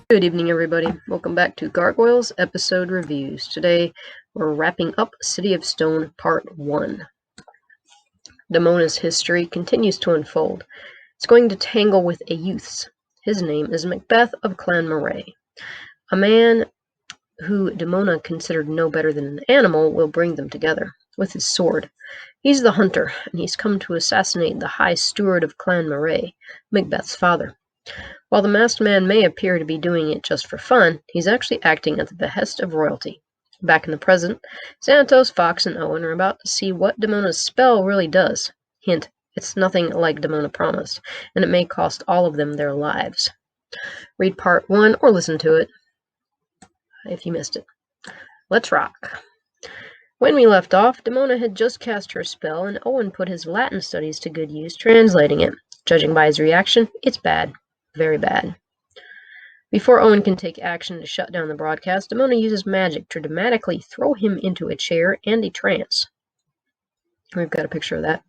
Good evening, everybody. Welcome back to Gargoyles episode reviews. Today, we're wrapping up City of Stone Part 1. Demona's history continues to unfold. It's going to tangle with a youth's. His name is Macbeth of Clan Moray. A man who Demona considered no better than an animal will bring them together with his sword. He's the hunter, and he's come to assassinate the High Steward of Clan Moray, Macbeth's father. While the masked man may appear to be doing it just for fun, he's actually acting at the behest of royalty. Back in the present, Xanatos, Fox, and Owen are about to see what Demona's spell really does. Hint, it's nothing like Demona promised, and it may cost all of them their lives. Read Part 1 or listen to it if you missed it. Let's rock. When we left off, Demona had just cast her spell, and Owen put his Latin studies to good use translating it. Judging by his reaction, it's bad. Very bad. Before Owen can take action to shut down the broadcast, Demona uses magic to dramatically throw him into a chair and a trance. We've got a picture of that.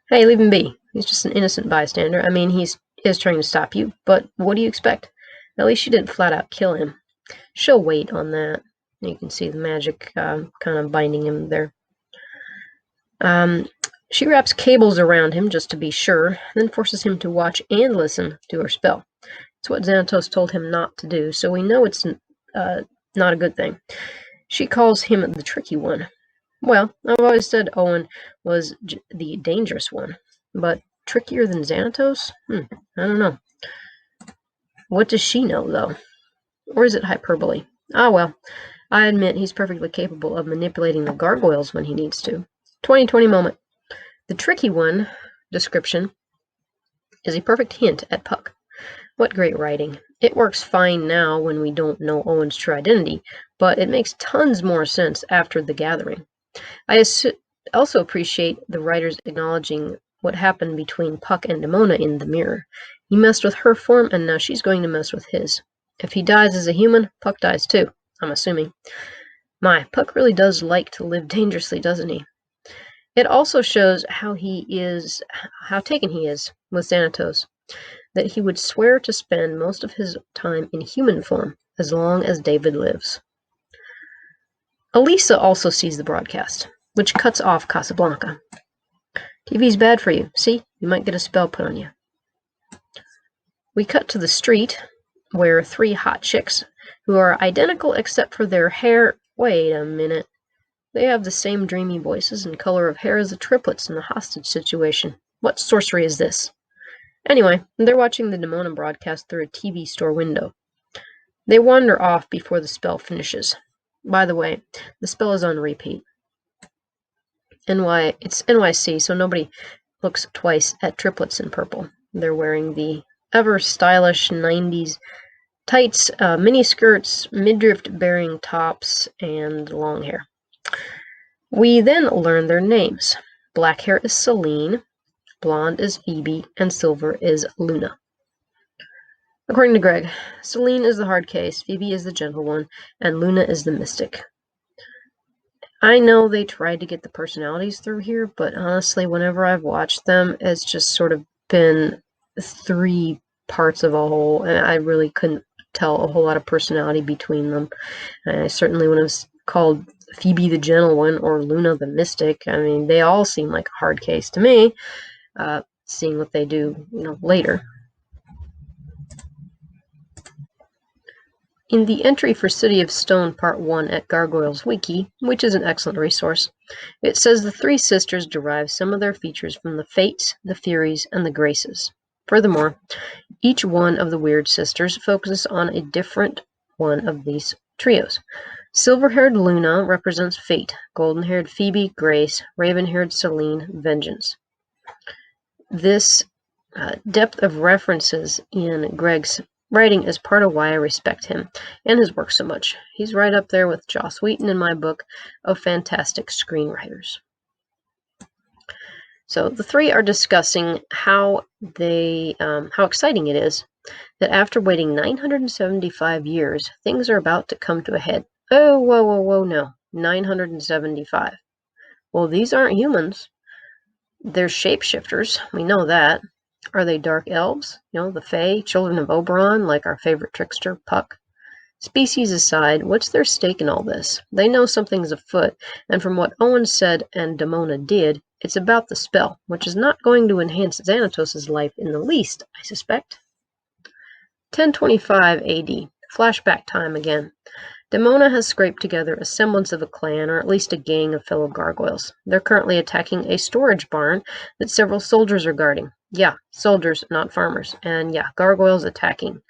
Hey, leave him be. He's just an innocent bystander. I mean, he is trying to stop you, but what do you expect? At least she didn't flat out kill him. She'll wait on that. You can see the magic kind of binding him there. She wraps cables around him just to be sure, then forces him to watch and listen to her spell. It's what Xanatos told him not to do, so we know it's not a good thing. She calls him the tricky one. Well, I've always said Owen was the dangerous one, but trickier than Xanatos? I don't know. What does she know, though? Or is it hyperbole? Ah, well, I admit he's perfectly capable of manipulating the gargoyles when he needs to. 2020 moment. The tricky one description is a perfect hint at Puck. What great writing. It works fine now when we don't know Owen's true identity, but it makes tons more sense after the gathering. I also appreciate the writers acknowledging what happened between Puck and Demona in the mirror. He messed with her form, and now she's going to mess with his. If he dies as a human, Puck dies too, I'm assuming. My, Puck really does like to live dangerously, doesn't he? It also shows how taken he is with Xanatos, that he would swear to spend most of his time in human form as long as David lives. Elisa also sees the broadcast, which cuts off Casablanca. TV's bad for you. See, you might get a spell put on you. We cut to the street, where three hot chicks, who are identical except for their hair. Wait a minute. They have the same dreamy voices and color of hair as the triplets in the hostage situation. What sorcery is this? Anyway, they're watching the Demona broadcast through a TV store window. They wander off before the spell finishes. By the way, the spell is on repeat. It's NYC, so nobody looks twice at triplets in purple. They're wearing the ever-stylish 90s tights, mini-skirts, midriff-bearing tops, and long hair. We then learn their names. Black hair is Celine, blonde is Phoebe, and silver is Luna. According to Greg, Celine is the hard case, Phoebe is the gentle one, and Luna is the mystic. I know they tried to get the personalities through here, but honestly, whenever I've watched them, it's just sort of been three parts of a whole, and I really couldn't tell a whole lot of personality between them. I certainly wouldn't have called Phoebe the gentle one or Luna the mystic. I mean, they all seem like a hard case to me, seeing what they do, later. In the entry for City of Stone Part 1 at Gargoyles Wiki, which is an excellent resource, it says the three sisters derive some of their features from the Fates, the Furies, and the Graces. Furthermore, each one of the Weird Sisters focuses on a different one of these trios. Silver-haired Luna represents Fate, golden-haired Phoebe, Grace, raven-haired Celine, Vengeance. This depth of references in Greg's writing is part of why I respect him and his work so much. He's right up there with Joss Whedon in my book of fantastic screenwriters. So the three are discussing how exciting it is that after waiting 975 years, things are about to come to a head. Oh, whoa, no. 975. Well, these aren't humans. They're shapeshifters. We know that. Are they dark elves? The Fae, children of Oberon, like our favorite trickster, Puck? Species aside, what's their stake in all this? They know something's afoot, and from what Owen said and Demona did, it's about the spell, which is not going to enhance Xanatos' life in the least, I suspect. 1025 AD. Flashback time again. Demona has scraped together a semblance of a clan, or at least a gang of fellow gargoyles. They're currently attacking a storage barn that several soldiers are guarding. Yeah, soldiers, not farmers. And yeah, gargoyles attacking.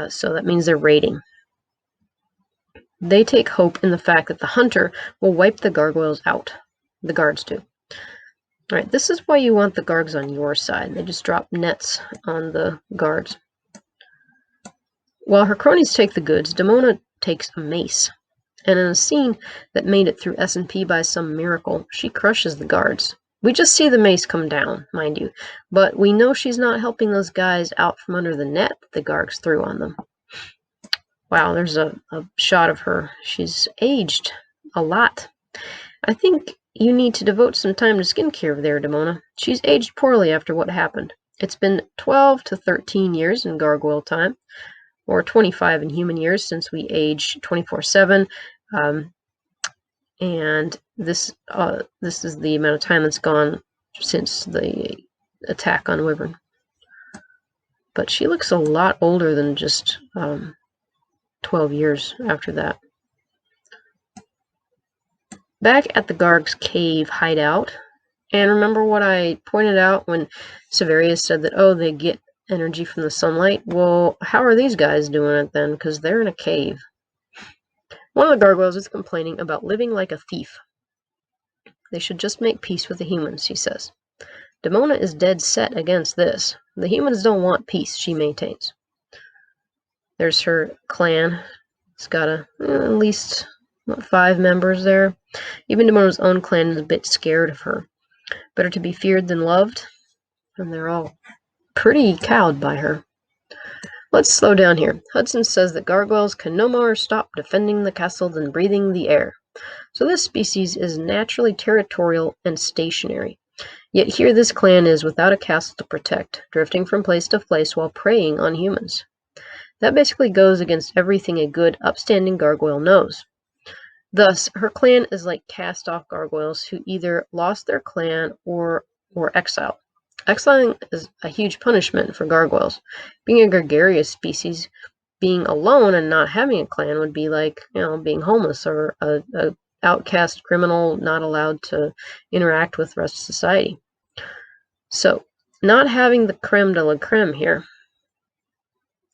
So that means they're raiding. They take hope in the fact that the hunter will wipe the gargoyles out. The guards do. Alright, this is why you want the guards on your side. They just drop nets on the guards. While her cronies take the goods, Demona takes a mace. And in a scene that made it through S&P by some miracle, she crushes the guards. We just see the mace come down, mind you, but we know she's not helping those guys out from under the net the guards threw on them. Wow, there's a shot of her. She's aged a lot. I think you need to devote some time to skincare there, Demona. She's aged poorly after what happened. It's been 12 to 13 years in gargoyle time, or 25 in human years since we age 24/7. And this is the amount of time that's gone since the attack on Wyvern. But she looks a lot older than just 12 years after that. Back at the Garg's cave hideout, and remember what I pointed out when Severius said that, oh, they get energy from the sunlight? Well, how are these guys doing it then? Because they're in a cave. One of the gargoyles is complaining about living like a thief. They should just make peace with the humans, he says. Demona is dead set against this. The humans don't want peace, she maintains. There's her clan. It's got at least 5 members there. Even Demona's own clan is a bit scared of her. Better to be feared than loved. And they're all pretty cowed by her. Let's slow down here. Hudson says that gargoyles can no more stop defending the castle than breathing the air. So this species is naturally territorial and stationary. Yet here this clan is without a castle to protect, drifting from place to place while preying on humans. That basically goes against everything a good, upstanding gargoyle knows. Thus, her clan is like cast-off gargoyles who either lost their clan or were exiled. Exiling is a huge punishment for gargoyles. Being a gregarious species, being alone and not having a clan would be like, being homeless or a outcast criminal not allowed to interact with the rest of society. So, not having the creme de la creme here,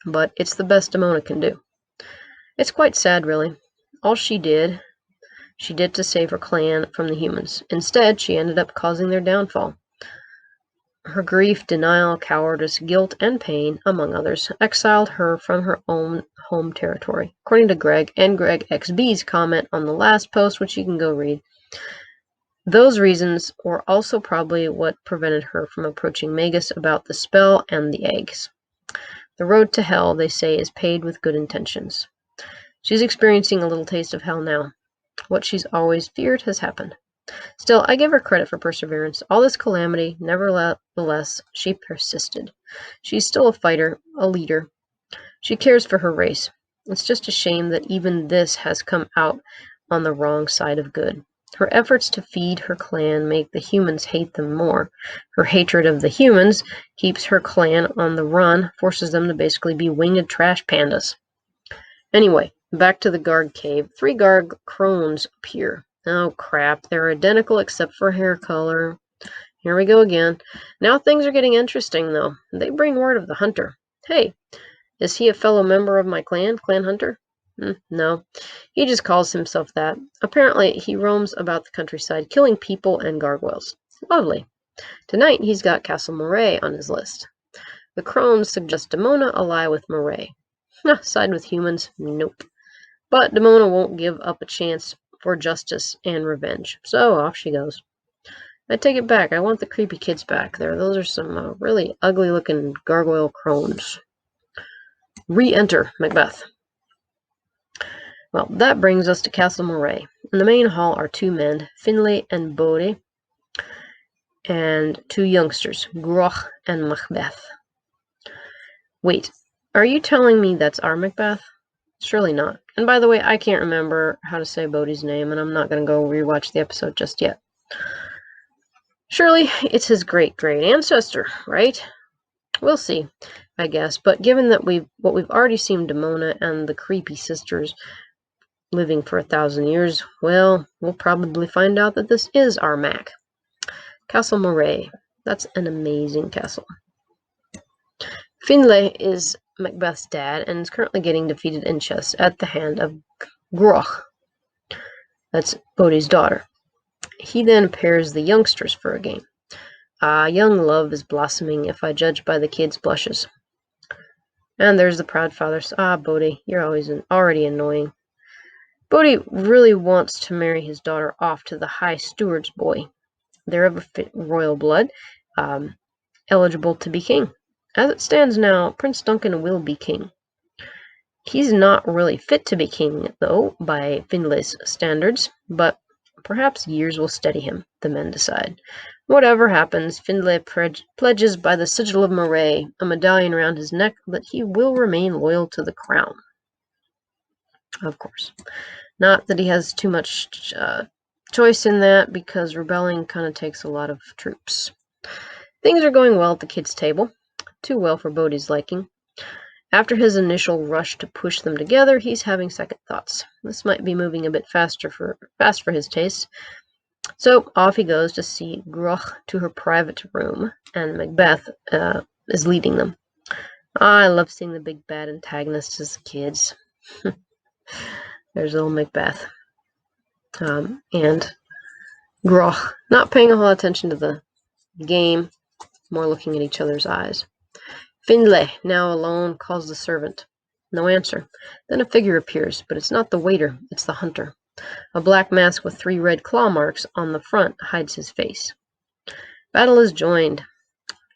but it's the best Demona can do. It's quite sad, really. All she did to save her clan from the humans. Instead, she ended up causing their downfall. Her grief, denial, cowardice, guilt, and pain, among others, exiled her from her own home territory. According to Greg and Greg XB's comment on the last post, which you can go read, those reasons were also probably what prevented her from approaching Magus about the spell and the eggs. The road to hell, they say, is paved with good intentions. She's experiencing a little taste of hell now. What she's always feared has happened. Still, I give her credit for perseverance. All this calamity, nevertheless, she persisted. She's still a fighter, a leader. She cares for her race. It's just a shame that even this has come out on the wrong side of good. Her efforts to feed her clan make the humans hate them more. Her hatred of the humans keeps her clan on the run, forces them to basically be winged trash pandas. Anyway, back to the Garg cave. 3 Garg crones appear. Oh crap, they're identical except for hair color. Here we go again. Now things are getting interesting though. They bring word of the hunter. Hey, is he a fellow member of my clan, Clan Hunter? No, he just calls himself that. Apparently he roams about the countryside killing people and gargoyles. Lovely. Tonight he's got Castle Moray on his list. The crones suggest Demona ally with Moray. Side with humans? Nope. But Demona won't give up a chance for justice and revenge. So off she goes. I take it back. I want the creepy kids back there. Those are some really ugly looking gargoyle crones. Re-enter Macbeth. Well, that brings us to Castle Moray. In the main hall are 2 men, Finlay and Bode. and two youngsters, Groch and Macbeth. Wait, are you telling me that's our Macbeth? Surely not. And by the way, I can't remember how to say Bodhi's name, and I'm not going to go rewatch the episode just yet. Surely it's his great-great ancestor, right? We'll see, I guess. But given that we've already seen Demona and the creepy sisters living for 1,000 years, well, we'll probably find out that this is our Mac. Castle Moray. That's an amazing castle. Finlay is Macbeth's dad and is currently getting defeated in chess at the hand of Groch. That's Bodhi's daughter. He then pairs the youngsters for a game. Young love is blossoming if I judge by the kids' blushes. And there's the proud father. Bodhi, you're already annoying. Bodhi really wants to marry his daughter off to the High Steward's boy. They're of a fit royal blood, eligible to be king. As it stands now, Prince Duncan will be king. He's not really fit to be king, though, by Finlay's standards, but perhaps years will steady him, the men decide. Whatever happens, Finlay pledges by the sigil of Moray, a medallion around his neck, that he will remain loyal to the crown. Of course. Not that he has too much choice in that, because rebelling kind of takes a lot of troops. Things are going well at the kids' table. Too well for Bodhi's liking. After his initial rush to push them together, he's having second thoughts. This might be moving a bit fast for his taste. So off he goes to see Groch to her private room, and Macbeth is leading them. I love seeing the big bad antagonists as kids. There's little Macbeth. And Groch, not paying a whole lot of attention to the game, more looking at each other's eyes. Finlay, now alone, calls the servant. No answer. Then a figure appears, but it's not the waiter, it's the hunter. A black mask with 3 red claw marks on the front hides his face. Battle is joined.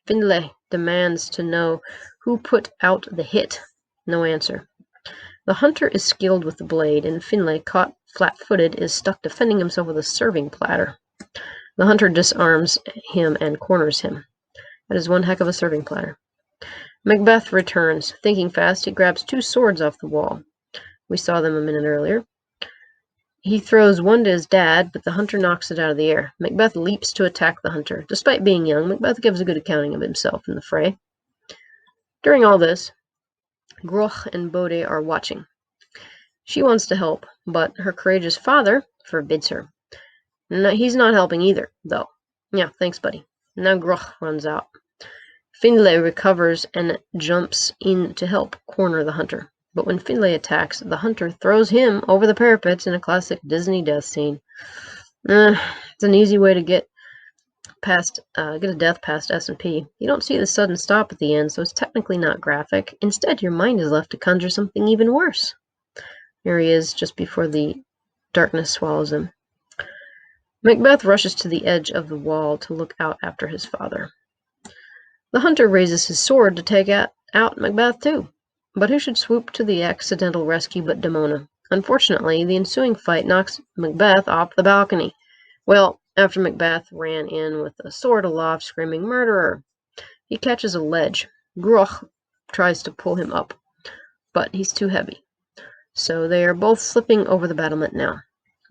Finlay demands to know who put out the hit. No answer. The hunter is skilled with the blade, and Finlay, caught flat-footed, is stuck defending himself with a serving platter. The hunter disarms him and corners him. That is one heck of a serving platter. Macbeth returns. Thinking fast, he grabs 2 swords off the wall. We saw them a minute earlier. He throws one to his dad, but the hunter knocks it out of the air. Macbeth leaps to attack the hunter. Despite being young, Macbeth gives a good accounting of himself in the fray. During all this, Groch and Bodhi are watching. She wants to help, but her courageous father forbids her. No, he's not helping either, though. Yeah, thanks, buddy. Now Groch runs out. Finlay recovers and jumps in to help corner the hunter. But when Finlay attacks, the hunter throws him over the parapets in a classic Disney death scene. It's an easy way to get a death past S&P. You don't see the sudden stop at the end, so it's technically not graphic. Instead, your mind is left to conjure something even worse. Here he is, just before the darkness swallows him. Macbeth rushes to the edge of the wall to look out after his father. The hunter raises his sword to take out Macbeth too. But who should swoop to the accidental rescue but Demona? Unfortunately, the ensuing fight knocks Macbeth off the balcony. Well, after Macbeth ran in with a sword aloft, screaming, "Murderer!" He catches a ledge. Groch tries to pull him up, but he's too heavy. So they are both slipping over the battlement now.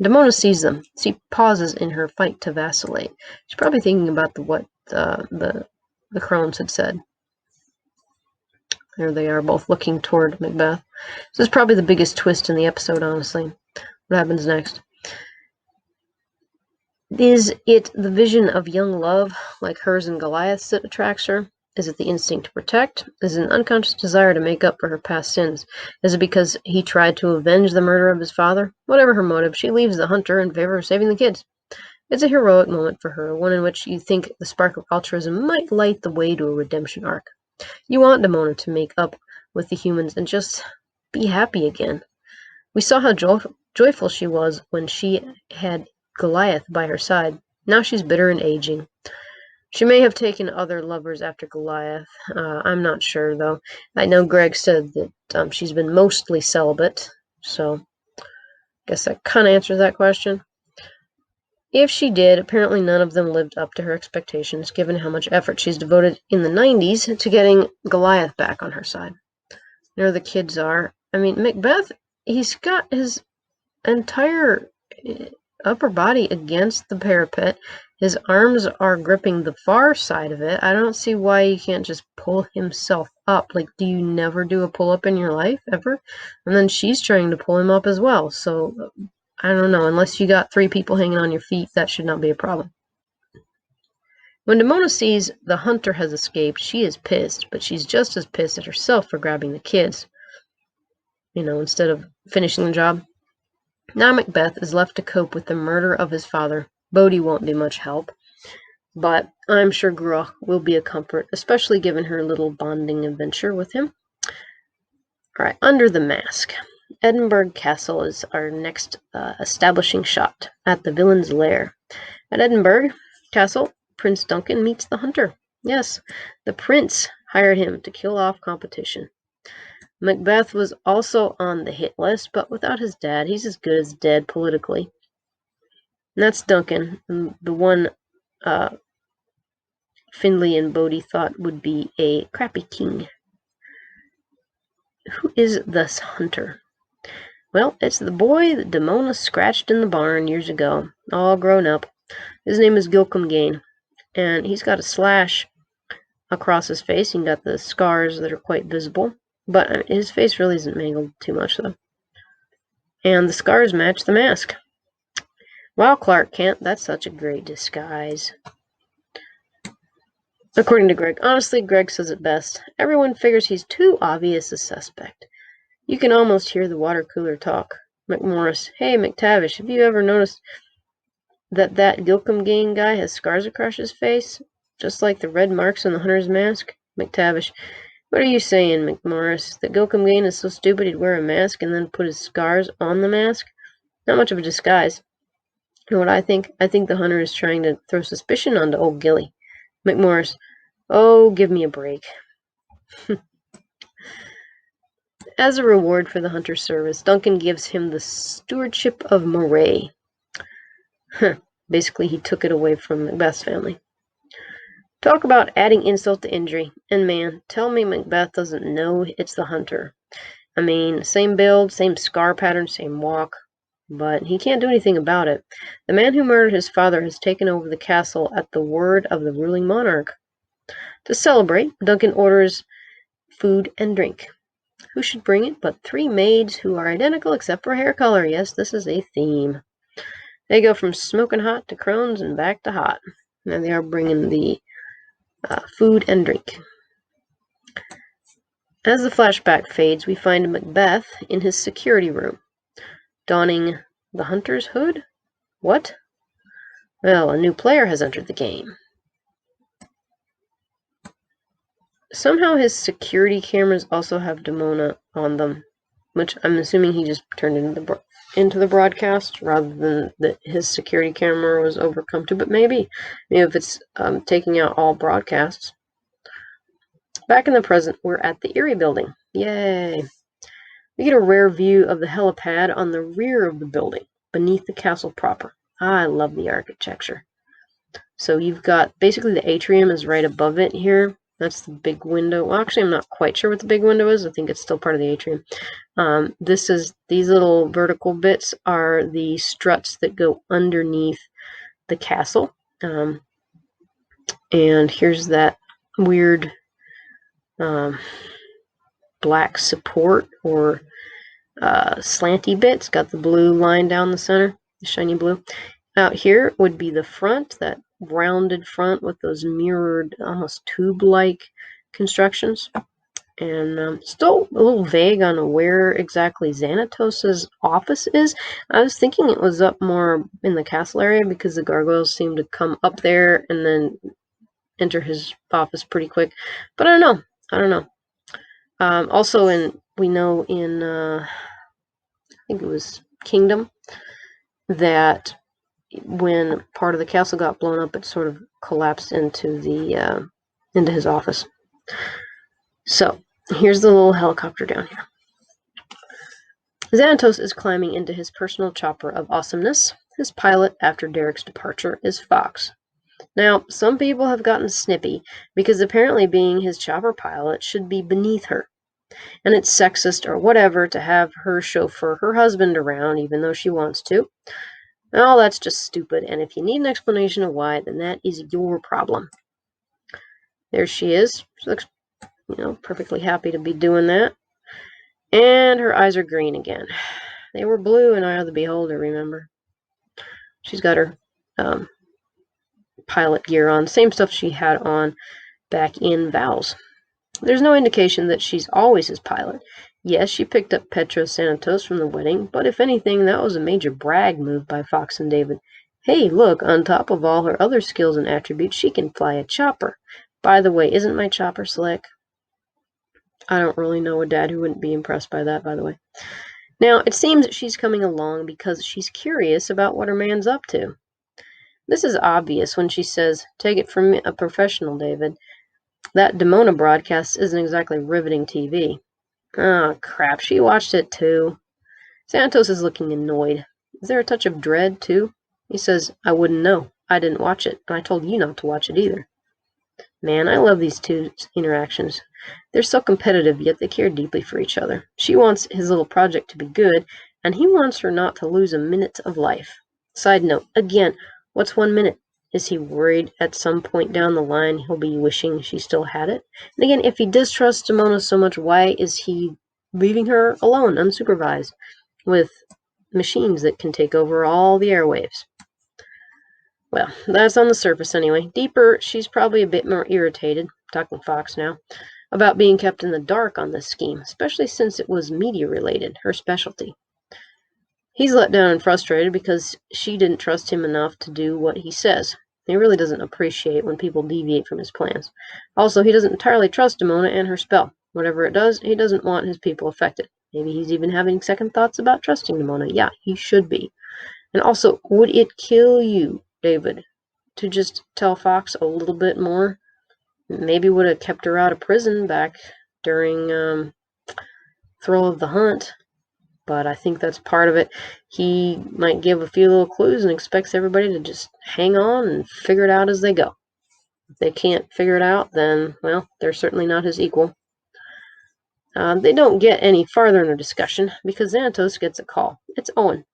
Demona sees them. She pauses in her fight to vacillate. She's probably thinking about what the crones had said. There they are, both looking toward Macbeth. This is probably the biggest twist in the episode, honestly. What happens next? Is it the vision of young love, like hers and Goliath's, that attracts her? Is it the instinct to protect? Is it an unconscious desire to make up for her past sins? Is it because he tried to avenge the murder of his father? Whatever her motive, she leaves the hunter in favor of saving the kids. It's a heroic moment for her, one in which you think the spark of altruism might light the way to a redemption arc. You want Demona to make up with the humans and just be happy again. We saw how joyful she was when she had Goliath by her side. Now she's bitter and aging. She may have taken other lovers after Goliath. I'm not sure, though. I know Greg said that she's been mostly celibate, so I guess that kind of answers that question. If she did, apparently none of them lived up to her expectations, given how much effort she's devoted in the 90s to getting Goliath back on her side. You know, the kids are. I mean, Macbeth, he's got his entire upper body against the parapet. His arms are gripping the far side of it. I don't see why he can't just pull himself up. Like, do you never do a pull-up in your life, ever? And then she's trying to pull him up as well. So, I don't know. Unless you got 3 people hanging on your feet, that should not be a problem. When Demona sees the hunter has escaped, she is pissed, but she's just as pissed at herself for grabbing the kids, you know, instead of finishing the job. Now Macbeth is left to cope with the murder of his father. Bodhi won't be much help, but I'm sure Groch will be a comfort, especially given her little bonding adventure with him. Alright, under the mask. Edinburgh Castle is our next establishing shot at the villain's lair. At Edinburgh Castle, Prince Duncan meets the hunter. Yes, the prince hired him to kill off competition. Macbeth was also on the hit list, but without his dad, he's as good as dead politically. And that's Duncan, the one Findlay and Bodhi thought would be a crappy king. Who is this hunter? Well, it's the boy that Demona scratched in the barn years ago, all grown up. His name is Gilcom Gain, and he's got a slash across his face. He's got the scars that are quite visible, but his face really isn't mangled too much, though. And the scars match the mask. Wow, Clark Kent, that's such a great disguise. According to Greg. Honestly, Greg says it best. Everyone figures he's too obvious a suspect. You can almost hear the water cooler talk. McMorris, hey, McTavish, have you ever noticed that Gilcom Gain guy has scars across his face? Just like the red marks on the hunter's mask? McTavish, what are you saying, McMorris? That Gilcom Gain is so stupid he'd wear a mask and then put his scars on the mask? Not much of a disguise. You know what I think? I think the hunter is trying to throw suspicion onto old Gilly. McMorris, oh, give me a break. As a reward for the hunter's service, Duncan gives him the stewardship of Moray. Basically, he took it away from Macbeth's family. Talk about adding insult to injury. And man, tell me Macbeth doesn't know it's the hunter. I mean, same build, same scar pattern, same walk. But he can't do anything about it. The man who murdered his father has taken over the castle at the word of the ruling monarch. To celebrate, Duncan orders food and drink. Who should bring it but 3 maids who are identical except for hair color. Yes, this is a theme. They go from smoking hot to crones and back to hot. Now they are bringing the food and drink. As the flashback fades, we find Macbeth in his security room, donning the hunter's hood? What? Well, a new player has entered the game. Somehow his security cameras also have Demona on them, which I'm assuming he just turned into the broadcast rather than that his security camera was overcome to, but maybe if it's taking out all broadcasts. Back in the present, we're at the Erie building. Yay! We get a rare view of the helipad on the rear of the building, beneath the castle proper. I love the architecture. So you've got, basically the atrium is right above it here. That's the big window. Well, actually, I'm not quite sure what the big window is. I think it's still part of the atrium. These little vertical bits are the struts that go underneath the castle. And here's that weird black support or slanty bit. It's got the blue line down the center, the shiny blue. Out here would be the front, that rounded front with those mirrored, almost tube-like constructions. And still a little vague on where exactly Xanatos' office is. I was thinking it was up more in the castle area because the gargoyles seem to come up there and then enter his office pretty quick. But I don't know. Also, we know in I think it was Kingdom, that when part of the castle got blown up, it sort of collapsed into his office. So here's the little helicopter down here. Xanatos is climbing into his personal chopper of awesomeness. His pilot after Derek's departure is Fox. Now, some people have gotten snippy because apparently being his chopper pilot should be beneath her. And it's sexist or whatever to have her chauffeur her husband around even though she wants to. Well, that's just stupid, and if you need an explanation of why, then that is your problem. There she is. She looks, perfectly happy to be doing that. And her eyes are green again. They were blue in Eye of the Beholder, remember? She's got her pilot gear on. Same stuff she had on back in Vows. There's no indication that she's always his pilot. Yes, she picked up Petros Xanatos from the wedding, but if anything, that was a major brag move by Fox and David. Hey, look, on top of all her other skills and attributes, she can fly a chopper. By the way, isn't my chopper slick? I don't really know a dad who wouldn't be impressed by that, by the way. Now, it seems she's coming along because she's curious about what her man's up to. This is obvious when she says, "Take it from a professional, David. That Demona broadcast isn't exactly riveting TV." Oh, crap, she watched it too. Santos is looking annoyed. Is there a touch of dread, too? He says, "I wouldn't know. I didn't watch it, and I told you not to watch it either." Man, I love these two interactions. They're so competitive, yet they care deeply for each other. She wants his little project to be good, and he wants her not to lose a minute of life. Side note, again, what's 1 minute? Is he worried at some point down the line he'll be wishing she still had it? And again, if he distrusts Demona so much, why is he leaving her alone, unsupervised, with machines that can take over all the airwaves? Well, that's on the surface anyway. Deeper, she's probably a bit more irritated, talking Fox now, about being kept in the dark on this scheme, especially since it was media-related, her specialty. He's let down and frustrated because she didn't trust him enough to do what he says. He really doesn't appreciate when people deviate from his plans. Also, he doesn't entirely trust Demona and her spell. Whatever it does, he doesn't want his people affected. Maybe he's even having second thoughts about trusting Demona. Yeah, he should be. And also, would it kill you, David, to just tell Fox a little bit more? Maybe would have kept her out of prison back during Thrill of the Hunt. But I think that's part of it. He might give a few little clues and expects everybody to just hang on and figure it out as they go. If they can't figure it out, then, well, they're certainly not his equal. They don't get any farther in their discussion because Xanatos gets a call. It's Owen.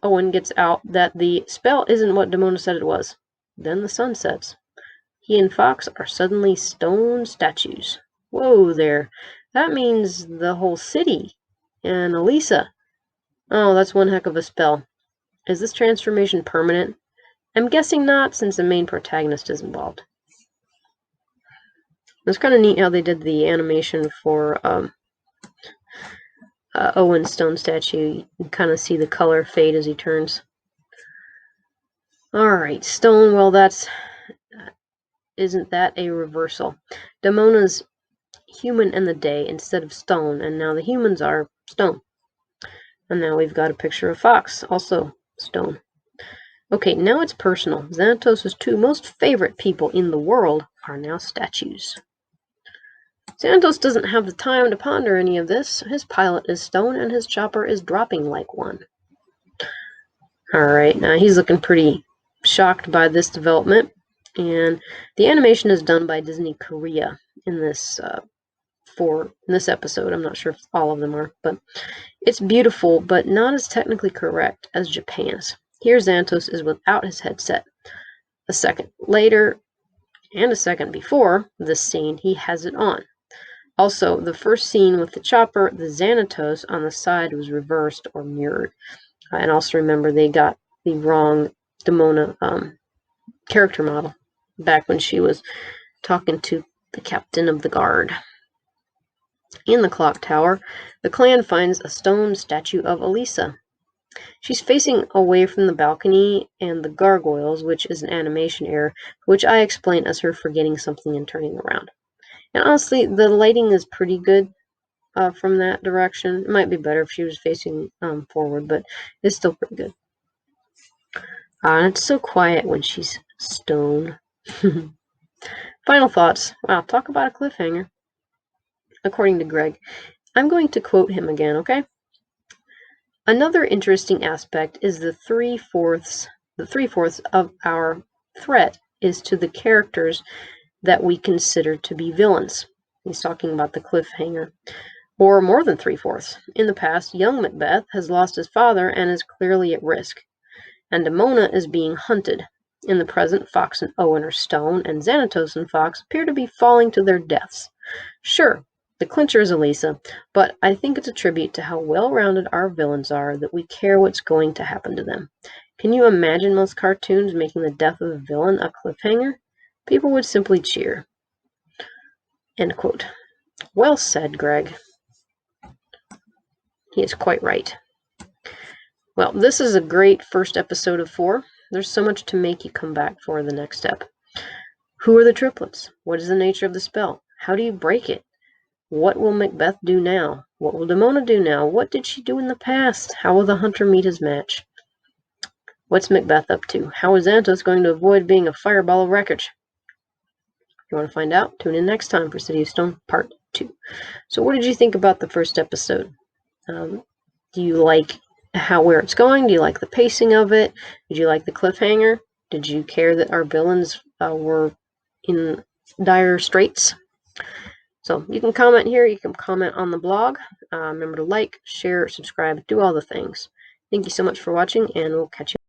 Owen gets out that the spell isn't what Demona said it was. Then the sun sets. He and Fox are suddenly stone statues. Whoa there. That means the whole city. And Elisa. Oh, that's one heck of a spell. Is this transformation permanent? I'm guessing not, since the main protagonist is involved. It's kind of neat how they did the animation for Owen's stone statue. You can kind of see the color fade as he turns. Alright, stone, well, isn't that a reversal? Demona's human and the day instead of stone, and now the humans are stone. And now we've got a picture of Fox, also stone. Okay, now it's personal. Xanatos' two most favorite people in the world are now statues. Xanatos doesn't have the time to ponder any of this. His pilot is stone, and his chopper is dropping like one. Alright, now he's looking pretty shocked by this development. And the animation is done by Disney Korea in this episode. I'm not sure if all of them are, but it's beautiful, but not as technically correct as Japan's. Here, Xanatos is without his headset. A second later, and a second before this scene, he has it on. Also, the first scene with the chopper, the Xanatos on the side was reversed or mirrored. And also remember, they got the wrong Demona character model back when she was talking to the captain of the guard. In the clock tower, the clan finds a stone statue of Elisa. She's facing away from the balcony and the gargoyles, which is an animation error, which I explain as her forgetting something and turning around. And honestly, the lighting is pretty good from that direction. It might be better if she was facing forward, but it's still pretty good. And it's so quiet when she's stone. Final thoughts. Wow, talk about a cliffhanger. According to Greg. I'm going to quote him again, okay? Another interesting aspect is the three-fourths of our threat is to the characters that we consider to be villains. He's talking about the cliffhanger. Or more than three-fourths. In the past, young Macbeth has lost his father and is clearly at risk. And Demona is being hunted. In the present, Fox and Owen are stone, and Xanatos and Fox appear to be falling to their deaths. Sure, the clincher is Elisa, but I think it's a tribute to how well-rounded our villains are that we care what's going to happen to them. Can you imagine most cartoons making the death of a villain a cliffhanger? People would simply cheer. End quote. Well said, Greg. He is quite right. Well, this is a great first episode of 4. There's so much to make you come back for the next step. Who are the triplets? What is the nature of the spell? How do you break it? What will Macbeth do now? What will Demona do now? What did she do in the past? How will the hunter meet his match? What's Macbeth up to? How is Xanatos going to avoid being a fireball of wreckage? If you want to find out, tune in next time for City of Stone Part 2. So what did you think about the first episode? Do you like where it's going? Do you like the pacing of it? Did you like the cliffhanger? Did you care that our villains were in dire straits? So you can comment here. You can comment on the blog. Remember to like, share, subscribe, do all the things. Thank you so much for watching, and we'll catch you.